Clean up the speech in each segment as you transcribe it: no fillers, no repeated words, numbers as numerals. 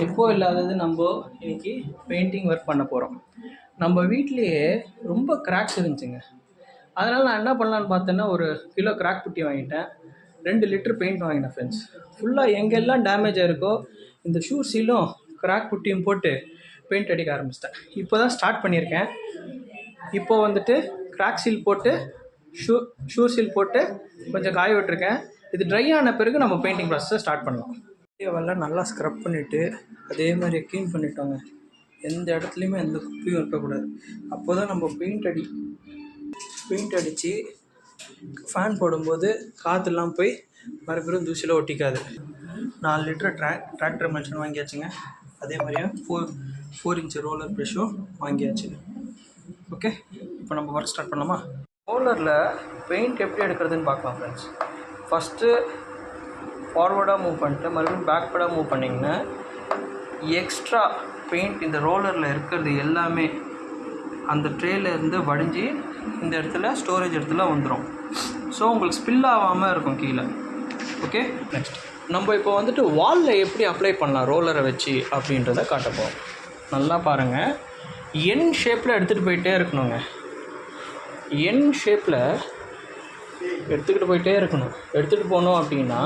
எப்போ இல்லாதது நம்ம இன்னைக்கு பெயிண்டிங் ஒர்க் பண்ண போகிறோம். நம்ம வீட்லேயே ரொம்ப கிராக்ஸ் இருந்துச்சுங்க. அதனால் நான் என்ன பண்ணலான்னு பார்த்தேன்னா, ஒரு கிலோ கிராக் புட்டி வாங்கிட்டேன். 2 லிட்டர் பெயிண்ட் வாங்கினேன் ஃப்ரெண்ட்ஸ். ஃபுல்லாக எங்கெல்லாம் டேமேஜ் ஆகிருக்கோ இந்த ஷூ சீலும் கிராக் புட்டியும் போட்டு பெயிண்ட் அடிக்க ஆரம்பிச்சிட்டேன். இப்போ தான் ஸ்டார்ட் பண்ணியிருக்கேன். இப்போது வந்துட்டு கிராக் சீல் போட்டு ஷூ சீல் போட்டு கொஞ்சம் காய விட்டுருக்கேன். இது ட்ரை ஆன பிறகு நம்ம பெயிண்டிங் ப்ராசஸை ஸ்டார்ட் பண்ணலாம். வீடியோவெல்லாம் நல்லா ஸ்க்ரப் பண்ணிவிட்டு அதே மாதிரி க்ளீன் பண்ணிட்டோங்க. எந்த இடத்துலையுமே எந்த குப்பையும் இருக்கக்கூடாது. அப்போ தான் நம்ம பெயிண்ட் அடித்து ஃபேன் போடும்போது காற்றுலாம் போய் மறுபடியும் தூசியில் ஒட்டிக்காது. 4 லிட்டர் டிராக்டர் மல்ஷன் வாங்கியாச்சுங்க. அதே மாதிரியே 4 இன்ச் ரோலர் ப்ரெஷ்ஷும் வாங்கியாச்சு. ஓகே, இப்போ நம்ம ஒர்க் ஸ்டார்ட் பண்ணலாமா? ரோலரில் பெயிண்ட் எப்படி எடுக்கிறதுன்னு பார்க்கலாம் ஃப்ரெண்ட்ஸ். ஃபஸ்ட்டு ஃபார்வர்டாக மூவ் பண்ணிட்டு மறுபடியும் பேக்வர்டாக மூவ் பண்ணிங்கன்னா எக்ஸ்ட்ரா பெயிண்ட் இந்த ரோலரில் இருக்கிறது எல்லாமே அந்த ட்ரேலேருந்து வடிஞ்சு இந்த இடத்துல ஸ்டோரேஜ் இடத்துல வந்துடும். ஸோ உங்களுக்கு ஸ்பில் ஆகாமல் இருக்கும் கீழே. ஓகே, நெக்ஸ்ட் நம்ம இப்போ வந்துட்டு வாலில் எப்படி அப்ளை பண்ணலாம் ரோலரை வச்சு அப்படின்றத காட்டப்போம். நல்லா பாருங்கள், என் ஷேப்பில் எடுத்துகிட்டு போயிட்டே இருக்கணுங்க. என் ஷேப்பில் எடுத்துக்கிட்டு போயிட்டே இருக்கணும். எடுத்துகிட்டு போனோம் அப்படின்னா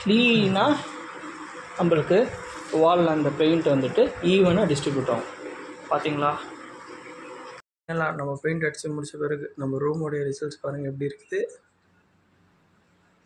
க்ளீனாக நம்மளுக்கு வாலில் அந்த பெயிண்ட் வந்துட்டு ஈவனாக டிஸ்ட்ரிபியூட் ஆகும். பார்த்தீங்களா? எல்லாம் நம்ம பெயிண்ட் அடித்து முடித்த பிறகு நம்ம ரூமோடைய ரிசல்ட்ஸ் பாருங்கள் எப்படி இருக்குது.